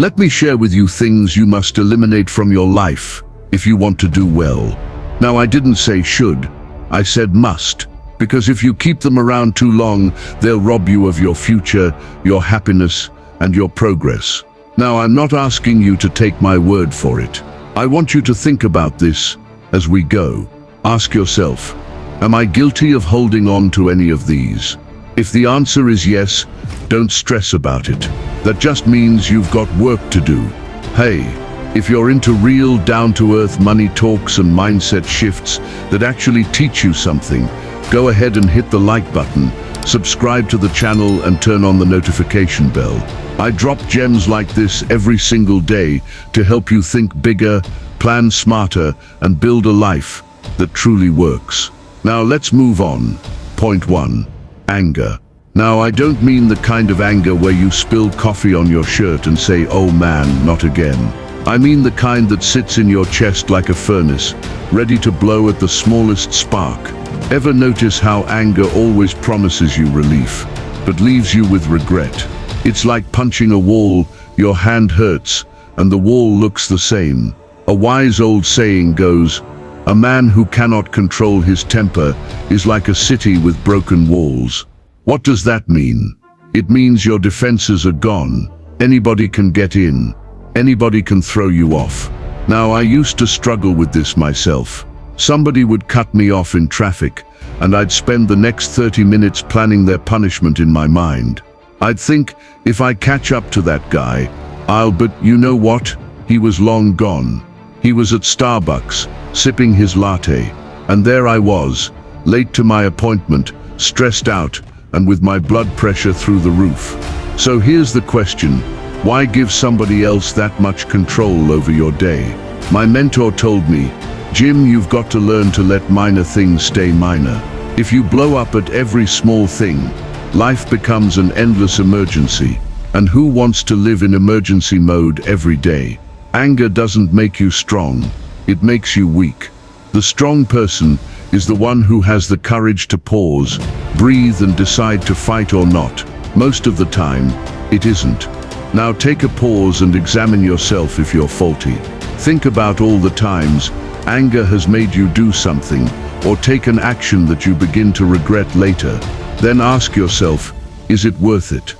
Let me share with you things you must eliminate from your life if you want to do well. Now, I didn't say should, I said must, because if you keep them around too long, they'll rob you of your future, your happiness, and your progress. Now, I'm not asking you to take my word for it. I want you to think about this as we go. Ask yourself, am I guilty of holding on to any of these? If the answer is yes, don't stress about it. That just means you've got work to do. Hey, if you're into real down-to-earth money talks and mindset shifts that actually teach you something, go ahead and hit the like button, subscribe to the channel and turn on the notification bell. I drop gems like this every single day to help you think bigger, plan smarter, and build a life that truly works. Now let's move on. Point 1. Anger. Now, I don't mean the kind of anger where you spill coffee on your shirt and say, "Oh man, not again." I mean the kind that sits in your chest like a furnace, ready to blow at the smallest spark. Ever notice how anger always promises you relief, but leaves you with regret? It's like punching a wall, your hand hurts, and the wall looks the same. A wise old saying goes, "A man who cannot control his temper is like a city with broken walls." What does that mean? It means your defenses are gone. Anybody can get in. Anybody can throw you off. Now, I used to struggle with this myself. Somebody would cut me off in traffic, and I'd spend the next 30 minutes planning their punishment in my mind. I'd think, if I catch up to that guy, but you know what? He was long gone. He was at Starbucks, sipping his latte, and there I was, late to my appointment, stressed out, and with my blood pressure through the roof. So here's the question, why give somebody else that much control over your day? My mentor told me, "Jim, you've got to learn to let minor things stay minor. If you blow up at every small thing, life becomes an endless emergency. And who wants to live in emergency mode every day?" Anger doesn't make you strong, it makes you weak. The strong person is the one who has the courage to pause, breathe, and decide to fight or not. Most of the time, it isn't. Now take a pause and examine yourself if you're faulty. Think about all the times anger has made you do something or take an action that you begin to regret later. Then ask yourself, is it worth it?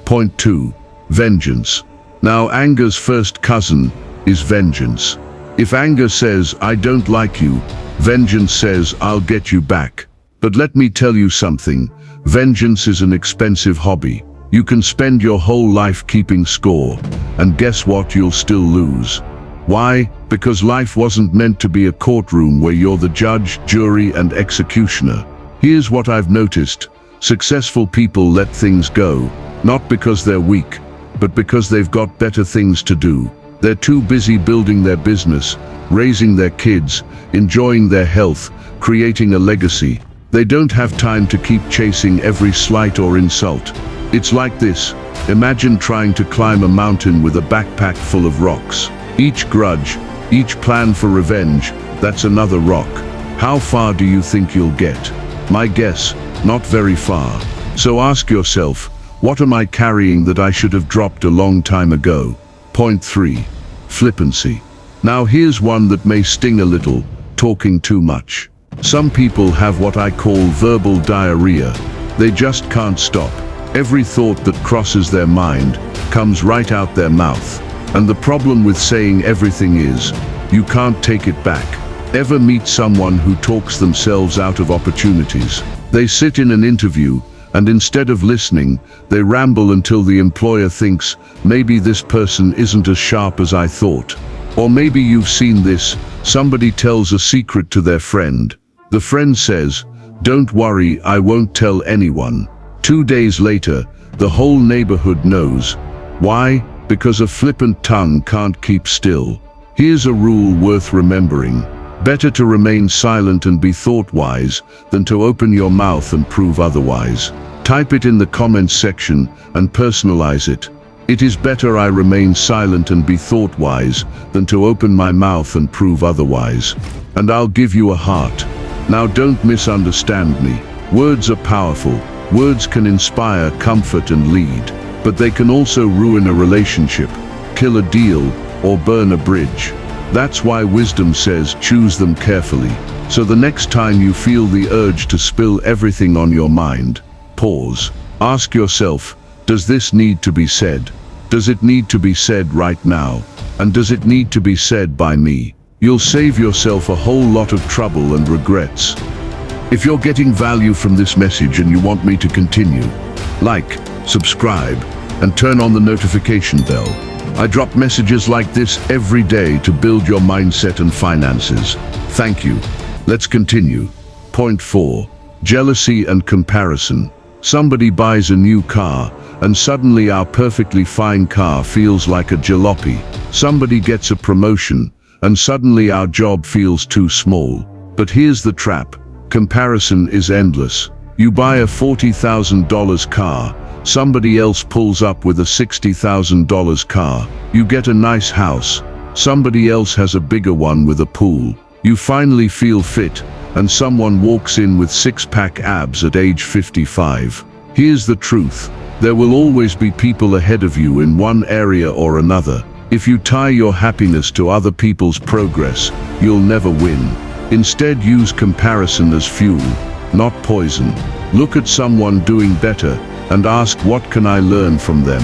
Point 2. Vengeance. Now, anger's first cousin is vengeance. If anger says, "I don't like you," vengeance says, "I'll get you back." But let me tell you something, vengeance is an expensive hobby. You can spend your whole life keeping score, and guess what? You'll still lose. Why? Because life wasn't meant to be a courtroom where you're the judge, jury, and executioner. Here's what I've noticed. Successful people let things go, not because they're weak, but because they've got better things to do. They're too busy building their business, raising their kids, enjoying their health, creating a legacy. They don't have time to keep chasing every slight or insult. It's like this. Imagine trying to climb a mountain with a backpack full of rocks. Each grudge, each plan for revenge, that's another rock. How far do you think you'll get? My guess, not very far. So ask yourself, what am I carrying that I should have dropped a long time ago? Point 3. Flippancy. Now here's one that may sting a little, talking too much. Some people have what I call verbal diarrhea. They just can't stop. Every thought that crosses their mind comes right out their mouth. And the problem with saying everything is, you can't take it back. Ever meet someone who talks themselves out of opportunities? They sit in an interview, and instead of listening, they ramble until the employer thinks, maybe this person isn't as sharp as I thought. Or maybe you've seen this, somebody tells a secret to their friend. The friend says, "Don't worry, I won't tell anyone." 2 days later, the whole neighborhood knows. Why? Because a flippant tongue can't keep still. Here's a rule worth remembering. Better to remain silent and be thought-wise than to open your mouth and prove otherwise. Type it in the comments section and personalize it. It is better I remain silent and be thought-wise than to open my mouth and prove otherwise. And I'll give you a heart. Now don't misunderstand me. Words are powerful. Words can inspire, comfort, and lead. But they can also ruin a relationship, kill a deal or burn a bridge. That's why wisdom says choose them carefully. So the next time you feel the urge to spill everything on your mind, pause. Ask yourself, does this need to be said? Does it need to be said right now? And does it need to be said by me? You'll save yourself a whole lot of trouble and regrets. If you're getting value from this message and you want me to continue, like, subscribe, and turn on the notification bell. I drop messages like this every day to build your mindset and finances. Thank you. Let's continue. Point 4. Jealousy and comparison. Somebody buys a new car, and suddenly our perfectly fine car feels like a jalopy. Somebody gets a promotion, and suddenly our job feels too small. But here's the trap. Comparison is endless. You buy a $40,000 car, somebody else pulls up with a $60,000 car. You get a nice house, somebody else has a bigger one with a pool. You finally feel fit, and someone walks in with six-pack abs at age 55. Here's the truth. There will always be people ahead of you in one area or another. If you tie your happiness to other people's progress, you'll never win. Instead, use comparison as fuel, not poison. Look at someone doing better and ask, what can I learn from them?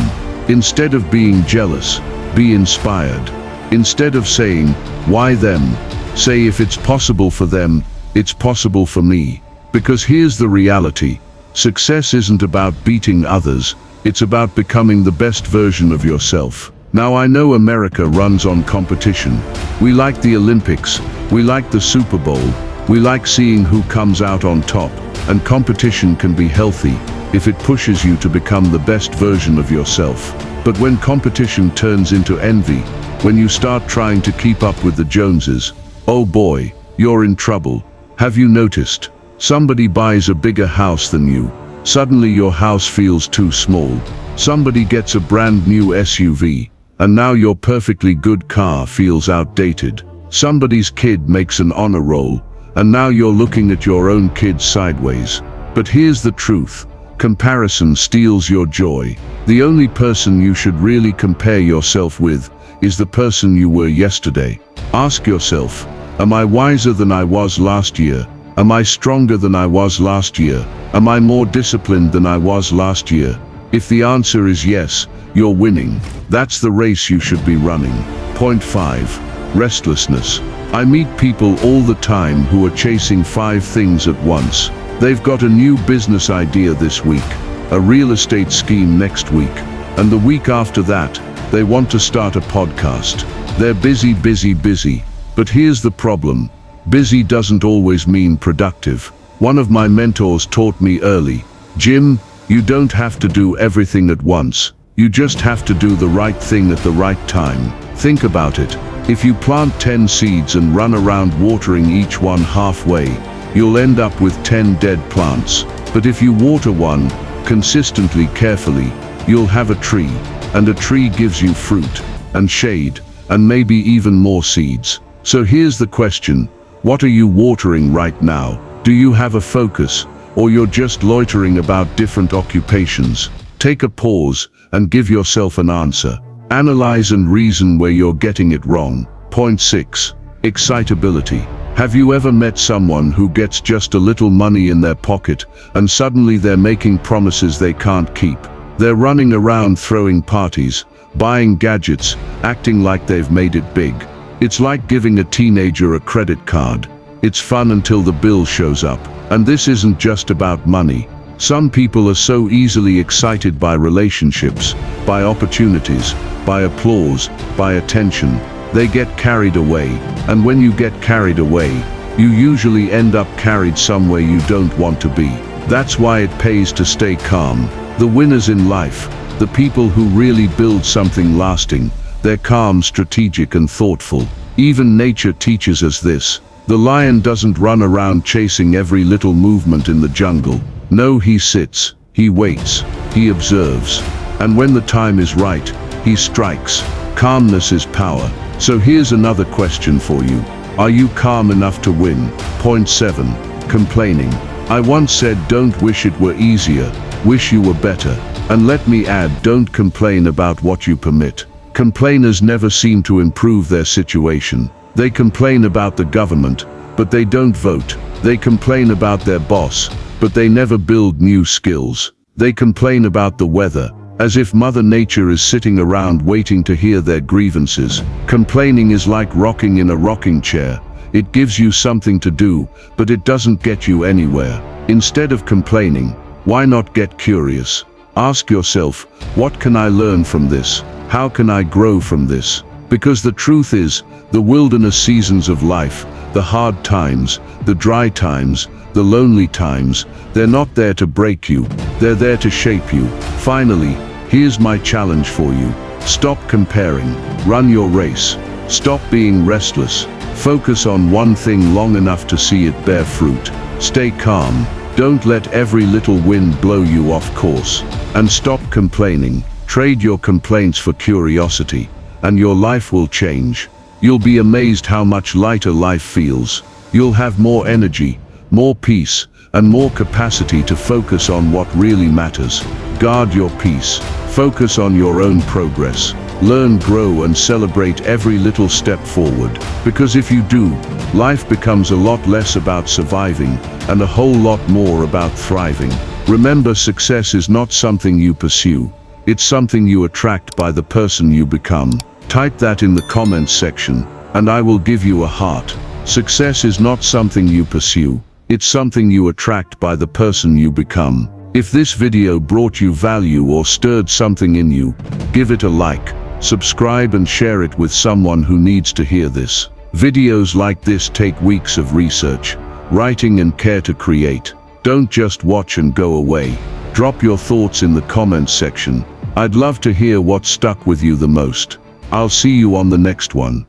Instead of being jealous, be inspired. Instead of saying, why them? Say, if it's possible for them, it's possible for me. Because here's the reality. Success isn't about beating others, it's about becoming the best version of yourself. Now I know America runs on competition. We like the Olympics, we like the Super Bowl, we like seeing who comes out on top, and competition can be healthy if it pushes you to become the best version of yourself. But when competition turns into envy, when you start trying to keep up with the Joneses, oh boy, you're in trouble. Have you noticed? Somebody buys a bigger house than you. Suddenly your house feels too small. Somebody gets a brand new SUV, and now your perfectly good car feels outdated. Somebody's kid makes an honor roll, and now you're looking at your own kid sideways. But here's the truth. Comparison steals your joy. The only person you should really compare yourself with is the person you were yesterday. Ask yourself, am I wiser than I was last year? Am I stronger than I was last year? Am I more disciplined than I was last year? If the answer is yes, you're winning. That's the race you should be running. Point 5. Restlessness. I meet people all the time who are chasing 5 things at once. They've got a new business idea this week, a real estate scheme next week, and the week after that, they want to start a podcast. They're busy, busy, busy. But here's the problem. Busy doesn't always mean productive. One of my mentors taught me early, Jim, you don't have to do everything at once. You just have to do the right thing at the right time. Think about it. If you plant 10 seeds and run around watering each one halfway, you'll end up with 10 dead plants. But if you water one, consistently, carefully, you'll have a tree, and a tree gives you fruit, and shade, and maybe even more seeds. So here's the question. What are you watering right now? Do you have a focus, or you're just loitering about different occupations? Take a pause and give yourself an answer. Analyze and reason where you're getting it wrong. Point 6. Excitability. Have you ever met someone who gets just a little money in their pocket and suddenly they're making promises they can't keep? They're running around throwing parties, buying gadgets, acting like they've made it big. It's like giving a teenager a credit card. It's fun until the bill shows up. And this isn't just about money. Some people are so easily excited by relationships, by opportunities, by applause, by attention. They get carried away. And when you get carried away, you usually end up carried somewhere you don't want to be. That's why it pays to stay calm. The winners in life, the people who really build something lasting, they're calm, strategic, and thoughtful. Even nature teaches us this. The lion doesn't run around chasing every little movement in the jungle. No, he sits, he waits, he observes. And when the time is right, he strikes. Calmness is power. So here's another question for you. Are you calm enough to win? Point 7. Complaining. I once said, don't wish it were easier, wish you were better. And let me add, don't complain about what you permit. Complainers never seem to improve their situation. They complain about the government, but they don't vote. They complain about their boss, but they never build new skills. They complain about the weather, as if Mother Nature is sitting around waiting to hear their grievances. Complaining is like rocking in a rocking chair. It gives you something to do, but it doesn't get you anywhere. Instead of complaining, why not get curious? Ask yourself, what can I learn from this? How can I grow from this? Because the truth is, the wilderness seasons of life, the hard times, the dry times, the lonely times, they're not there to break you, they're there to shape you. Finally, here's my challenge for you. Stop comparing, run your race. Stop being restless. Focus on one thing long enough to see it bear fruit. Stay calm. Don't let every little wind blow you off course. And stop complaining. Trade your complaints for curiosity, and your life will change. You'll be amazed how much lighter life feels. You'll have more energy, more peace, and more capacity to focus on what really matters. Guard your peace. Focus on your own progress. Learn, grow, and celebrate every little step forward. Because if you do, life becomes a lot less about surviving and a whole lot more about thriving. Remember, success is not something you pursue. It's something you attract by the person you become. Type that in the comments section, and I will give you a heart. Success is not something you pursue. It's something you attract by the person you become. If this video brought you value or stirred something in you, give it a like, subscribe, and share it with someone who needs to hear this. Videos like this take weeks of research, writing, and care to create. Don't just watch and go away. Drop your thoughts in the comments section. I'd love to hear what stuck with you the most. I'll see you on the next one.